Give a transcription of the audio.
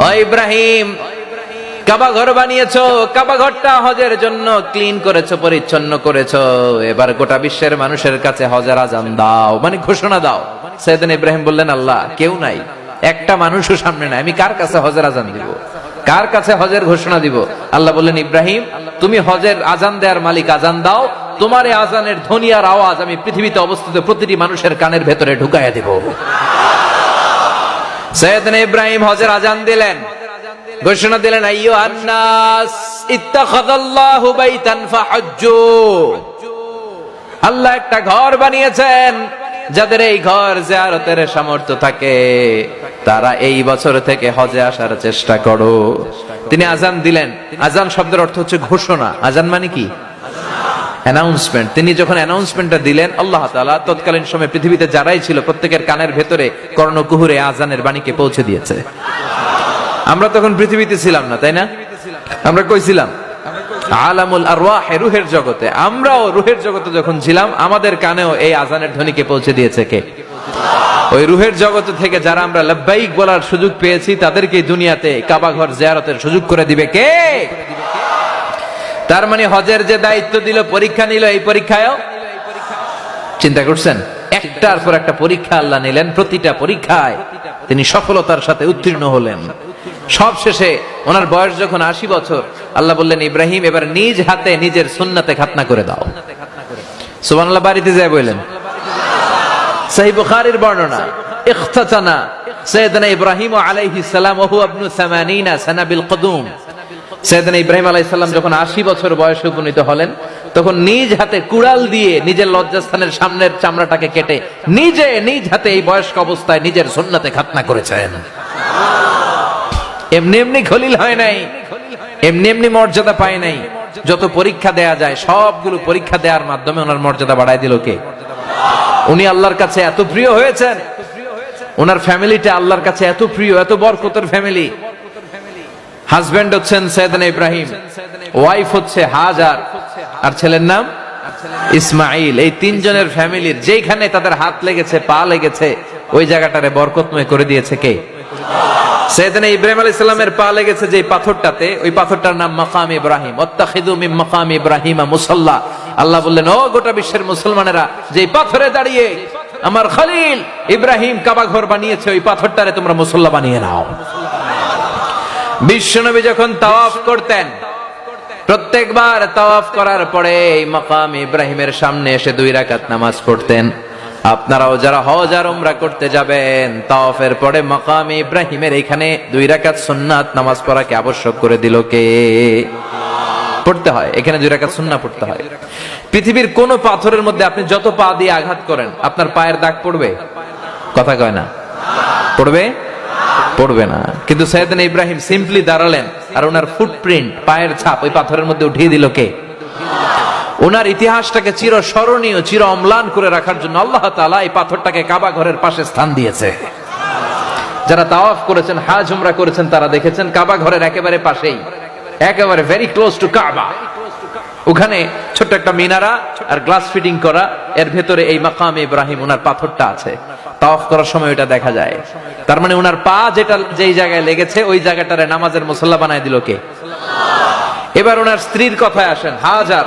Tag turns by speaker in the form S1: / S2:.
S1: ও ইব্রাহিম, কাবা ঘর বানিয়েছো, কাবা ঘরটা হজের জন্য ক্লিন করেছো, পরিচ্ছন্ন করেছো, এবার গোটা বিশ্বের মানুষের কাছে হজের আজান দাও, মানে ঘোষণা দাও। সাইয়েদনা ইব্রাহিম বললেন, আল্লাহ কেউ নাই, একটা মানুষও সামনে নাই, আমি কার কাছে হজের আজান দিব, কার কাছে হজের ঘোষণা দিব? আল্লাহ বললেন, ইব্রাহিম তুমি হজের আজান দেওয়ার মালিক, আজান দাও, তোমার এই আজানের ধ্বনি আর আওয়াজ আমি পৃথিবীতে অবস্থিত প্রতিটি মানুষের কানের ভেতরে ঢুকাইয়া দিব। সাইয়েদনা ইব্রাহিম হজের আজান দিলেন, ঘোষণা দিলেন, আইয়ুহান নাস ইত্তাখাযাল্লাহু বাইতান ফাহাজ্জু। আল্লাহ একটা ঘর বানিয়েছেন, যাদের এই ঘর জিয়ারতের সামর্থ্য থাকে তারা এই বছর থেকে হজে আসার চেষ্টা করো। তিনি আজান দিলেন। আজান শব্দের অর্থ হচ্ছে ঘোষণা। আজান মানে কি? অ্যানাউন্সমেন্ট। তিনি যখন অ্যানাউন্সমেন্টটা দিলেন, আল্লাহ তাআলা তৎকালীন সময়ে পৃথিবীতে যারাই ছিল প্রত্যেকের কানের ভেতরে কর্ণকুহুরে আজানের বাণীকে পৌঁছে দিয়েছে। আমরা তখন পৃথিবীতে ছিলাম না, তাই না? আমরা কই ছিলাম? আলামুল আরওয়াহ, রূহের জগতে। আমরাও রূহের জগতে যখন ছিলাম, আমাদের কানেও এই আজানের ধ্বনিকে পৌঁছে দিয়েছে কে? ওই রূহের জগত থেকে যারা আমরা লাব্বাইক বলার সুযোগ পেয়েছি, তাদেরকে দুনিয়াতে কাবা ঘর জিয়ারতের সুযোগ করে দিবে কে? তার মানে হজের যে দায়িত্ব দিল, পরীক্ষা নিল, এই পরীক্ষায়ও চিন্তা করছেন, একটার পর একটা পরীক্ষা আল্লাহ নিলেন, প্রতিটা পরীক্ষায় তিনি সফলতার সাথে উত্তীর্ণ হলেন। সব শেষে ওনার বয়স যখন 80 বছর, আল্লাহ বললেন, ইব্রাহিম এবার নিজ হাতে নিজের সুন্নাতে খাতনা করে দাও। সুবহানাল্লাহ, বাড়িতে যায় বললেন। সহিহ বুখারীর বর্ণনা, ইখতাতানা সাইয়েদনা ইব্রাহিম আলাইহিস সালাম ওয়া হুয়া ইবনু 80 সানা বিল কুদুম। সাইয়েদনা ইব্রাহিম আলাইহিস সালাম যখন 80 বছর বয়সে উপনীত হলেন, তখন নিজ হাতে কুড়াল দিয়ে নিজের লজ্জাস্থানের সামনের চামড়াটাকে কেটে নিজে নিজ হাতে এই বয়স্ক অবস্থায় নিজের সুন্নাতে খাতনা করেছেন। এমনি এমনি খলিল হয় নাই, এমনি এমনি মর্যাদা পায় নাই। যত পরীক্ষা দেয়া যায় সবগুলো পরীক্ষা দেওয়ার মাধ্যমে ওনার মর্যাদা বাড়ায় দিল কে? উনি আল্লাহর কাছে এত প্রিয় হয়েছেন, ওনার ফ্যামিলিটা আল্লাহর কাছে এত প্রিয়, এত বরকতের ফ্যামিলি। হাজবেন্ড হচ্ছেন সাইয়েদনা ইব্রাহিম, ওয়াইফ হচ্ছে হাজার, আর ছেলের নাম ইসমাইল। এই তিনজনের ফ্যামিলির যেখানে তাদের হাত লেগেছে, পা লেগেছে, ওই জায়গাটারে বরকতময় করে দিয়েছে কে? সাইয়েদনা ইব্রাহিম আলাইহিস সালামের পা লেগেছে যে পাথরটাতে, ওই পাথরটার নাম মাকাম ইব্রাহিম। ওয়াত্তাখিযু মিন মাকাম ইব্রাহিমা মুসাল্লা। আল্লাহ বললেন, ও গোটা বিশ্বের মুসলমানেরা, যে পাথরে দাঁড়িয়ে আমার খলিল ইব্রাহিম কাবা ঘর বানিয়েছে, ওই পাথরটারে তোমরা মুসাল্লা বানিয়ে নাও। বিশ্বনবী যখন তাওয়াফ করতেন, প্রত্যেকবার তাওয়াফ করার পরে এই মাকাম ইব্রাহিমের সামনে এসে 2 রাকাত নামাজ পড়তেন। আপনারাও যারা হজ আর উমরা করতে যাবেন, তাওয়াফের পরে মাকাম ইব্রাহিমের এখানে 2 রাকাত সুন্নাত নামাজ পড়াকে আবশ্যক করে দিল কে? পড়তে হয়, এখানে 2 রাকাত সুন্নাত পড়তে হয়। পৃথিবীর কোন পাথরের মধ্যে আপনি যত পা দিয়ে আঘাত করেন, আপনার পায়ের দাগ পড়বে? কথা কয় না, পড়বে? পড়বে না। কিন্তু সাইয়েদনা ইব্রাহিম সিম্পলি দাঁড়ালেন, আর ওনার ফুটপ্রিন্ট, পায়ের ছাপ ওই পাথরের মধ্যে উঠিয়ে দিল কে? ওনার ইতিহাসটাকে চির স্মরণীয়, চির অম্লান করে রাখার জন্য আল্লাহ তাআলা এই পাথরটাকে কাবা ঘরের পাশে স্থান দিয়েছে। যারা তাওয়াফ করেছেন, হাজ উমরা করেছেন, তারা দেখেছেন কাবা ঘরের একেবারে পাশেই, একেবারে ভেরি ক্লোজ টু কাবা, ওখানে ছোট্ট একটা মিনারা আর গ্লাস ফিটিং করা, এর ভেতরে এই মাকাম ইব্রাহিম ওনার পাথরটা আছে। তাওয়াফ করার সময় ওটা দেখা যায়। তার মানে ওনার পা যেটা যেই জায়গায় লেগেছে, ওই জায়গাটারে নামাজের মুসাল্লা বানায় দিল কে? এবার ওনার স্ত্রীর কথায় আসেন। হাজার